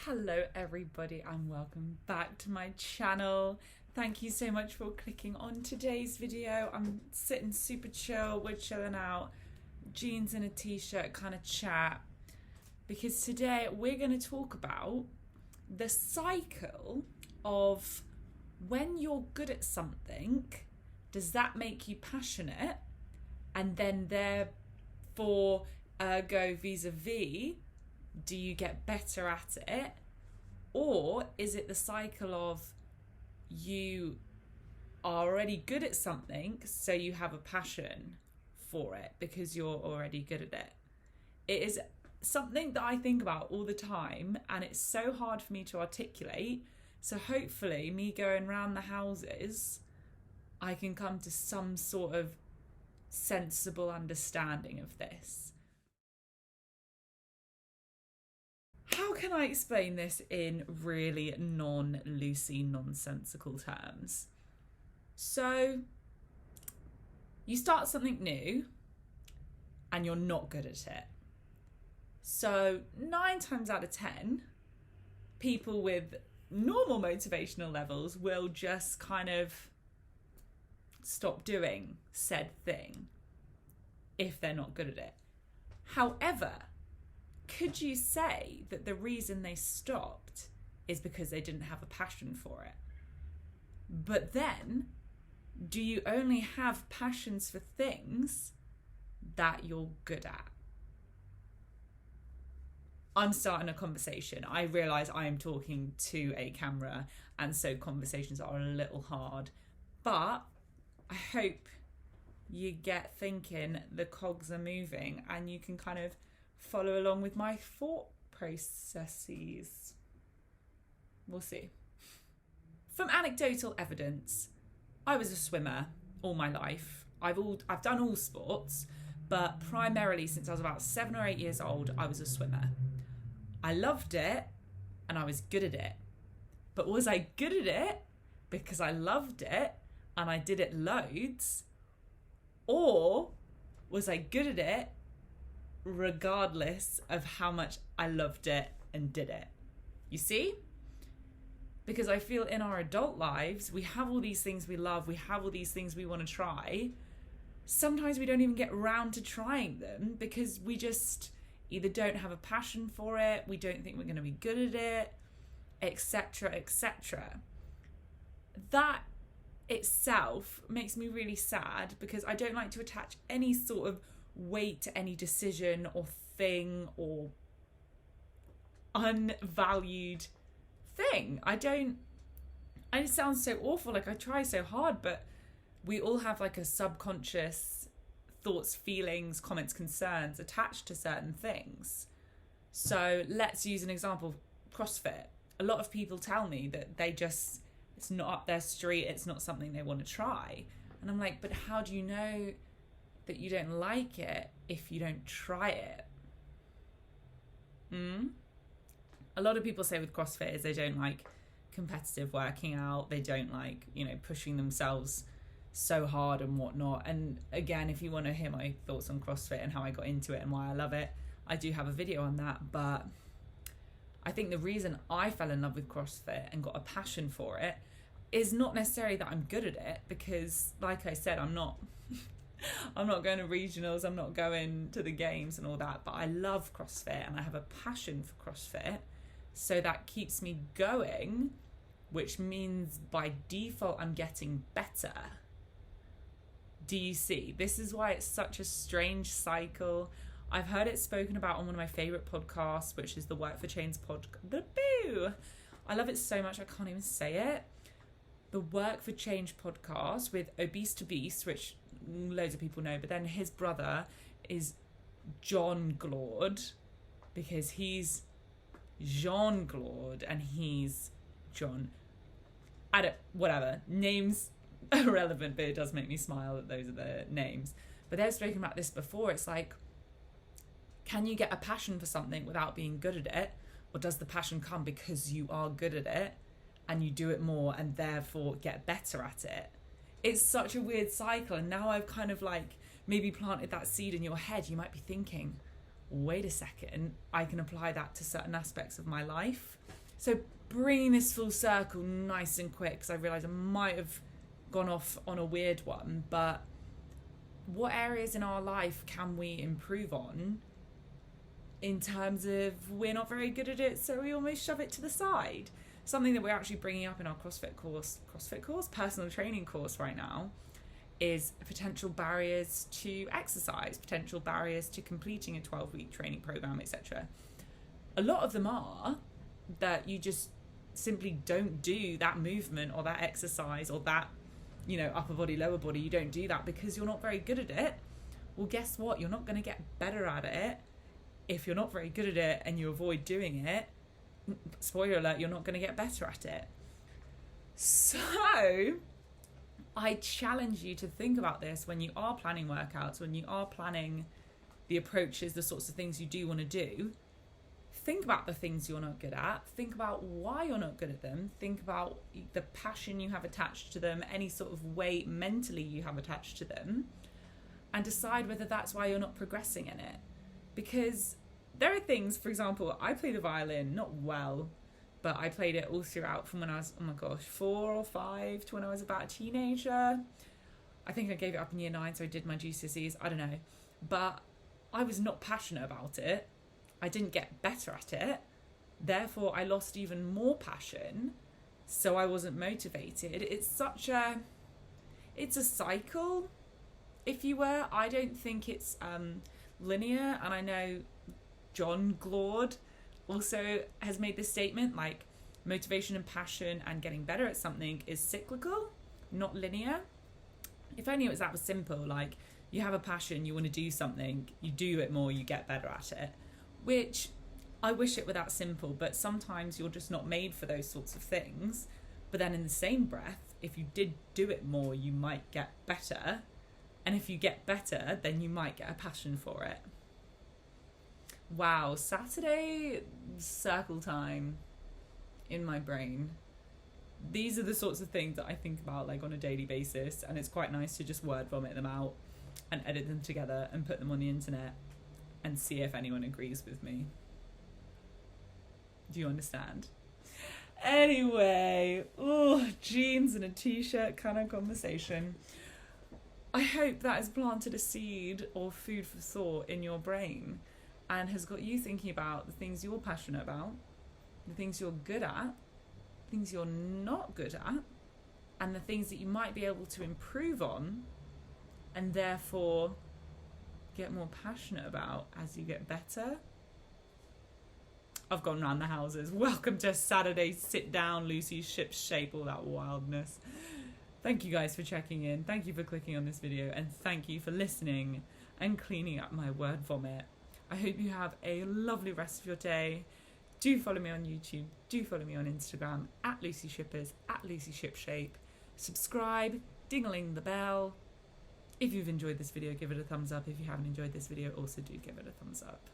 Hello everybody and welcome back to my channel. Thank you so much for clicking on today's video. I'm sitting super chill, we're chilling out, jeans and a t-shirt kind of chat, because today we're going to talk about the cycle of when you're good at something, does that make you passionate? And then therefore go vis-a-vis, do you get better at it? Or is it the cycle of you are already good at something, so you have a passion for it because you're already good at it? It is something that I think about all the time, and it's so hard for me to articulate. So hopefully me going round the houses, I can come to some sort of sensible understanding of this. How can I explain this in really non-loosey, nonsensical terms? So you start something new and you're not good at it. So 9 times out of 10, people with normal motivational levels will just kind of stop doing said thing if they're not good at it. However, could you say that the reason they stopped is because they didn't have a passion for it? But then, do you only have passions for things that you're good at? I'm starting a conversation. I realise I am talking to a camera, and so conversations are a little hard. But I hope you get thinking, the cogs are moving, and you can kind of follow along with my thought processes. We'll see. From anecdotal evidence, I was a swimmer all my life. I've done all sports, but primarily since I was about 7 or 8 years old, I was a swimmer. I loved it and I was good at it. But was I good at it because I loved it and I did it loads? Or was I good at it regardless of how much I loved it and did it? You see? Because I feel in our adult lives, we have all these things we love, we have all these things we want to try. Sometimes we don't even get around to trying them because we just either don't have a passion for it, we don't think we're going to be good at it, etc., etc. That itself makes me really sad because I don't like to attach any sort of weight to any decision or thing or unvalued thing. It sounds so awful, like I try so hard, but we all have like a subconscious thoughts, feelings, comments, concerns attached to certain things. So let's use an example. CrossFit. A lot of people tell me that it's not up their street, it's not something they want to try. And I'm like, but how do you know that you don't like it if you don't try it? A lot of people say with CrossFit is they don't like competitive working out, they don't like, pushing themselves so hard and whatnot. And again, if you want to hear my thoughts on CrossFit and how I got into it and why I love it, I do have a video on that. But I think the reason I fell in love with CrossFit and got a passion for it is not necessarily that I'm good at it, because like I said, I'm not going to regionals, I'm not going to the games and all that, but I love CrossFit and I have a passion for CrossFit. So that keeps me going, which means by default I'm getting better. Do you see? This is why it's such a strange cycle. I've heard it spoken about on one of my favourite podcasts, which is the Work for Change podcast. I love it so much I can't even say it. The Work for Change podcast with Obese to Beast, which loads of people know, but then his brother is John Glaude, because he's Jean Glaude and he's John. Whatever. Names irrelevant, but it does make me smile that those are the names. But they've spoken about this before. It's like, can you get a passion for something without being good at it? Or does the passion come because you are good at it and you do it more and therefore get better at it? It's such a weird cycle. And now I've kind of like maybe planted that seed in your head. You might be thinking, wait a second, I can apply that to certain aspects of my life. So bringing this full circle nice and quick, because I realised I might have gone off on a weird one, but what areas in our life can we improve on in terms of we're not very good at it, so we almost shove it to the side? Something that we're actually bringing up in our personal training course right now, is potential barriers to exercise, potential barriers to completing a 12-week training program, etc. A lot of them are that you just simply don't do that movement or that exercise or that, you know, upper body, lower body. You don't do that because you're not very good at it. Well, guess what? You're not going to get better at it if you're not very good at it and you avoid doing it. Spoiler alert, you're not going to get better at it. So I challenge you to think about this when you are planning workouts, when you are planning the approaches, the sorts of things you do want to do. Think about the things you're not good at. Think about why you're not good at them. Think about the passion you have attached to them, any sort of weight mentally you have attached to them, and decide whether that's why you're not progressing in it. Because there are things, for example, I play the violin, not well, but I played it all throughout from when I was, 4 or 5 to when I was about a teenager. I think I gave it up in year 9, so I did my GCSEs, I don't know. But I was not passionate about it. I didn't get better at it. Therefore, I lost even more passion, so I wasn't motivated. It's a cycle, if you were. I don't think it's linear, and I know John Glaude also has made this statement, like motivation and passion and getting better at something is cyclical, not linear. If only it was simple, like you have a passion, you want to do something, you do it more, you get better at it, which I wish it were that simple, but sometimes you're just not made for those sorts of things. But then in the same breath, if you did do it more, you might get better. And if you get better, then you might get a passion for it. Wow, Saturday circle time in my brain. These are the sorts of things that I think about like on a daily basis, and it's quite nice to just word vomit them out and edit them together and put them on the internet and see if anyone agrees with me. Do you understand? Anyway, jeans and a t-shirt kind of conversation. I hope that has planted a seed or food for thought in your brain and has got you thinking about the things you're passionate about, the things you're good at, things you're not good at, and the things that you might be able to improve on and therefore get more passionate about as you get better. I've gone round the houses. Welcome to Saturday sit down, Lucy's ship shape, all that wildness. Thank you guys for checking in. Thank you for clicking on this video, and thank you for listening and cleaning up my word vomit. I hope you have a lovely rest of your day. Do follow me on YouTube. Do follow me on Instagram @LucyShippers, @LucyShipShape. Subscribe, ding-a-ling the bell. If you've enjoyed this video, give it a thumbs up. If you haven't enjoyed this video, also do give it a thumbs up.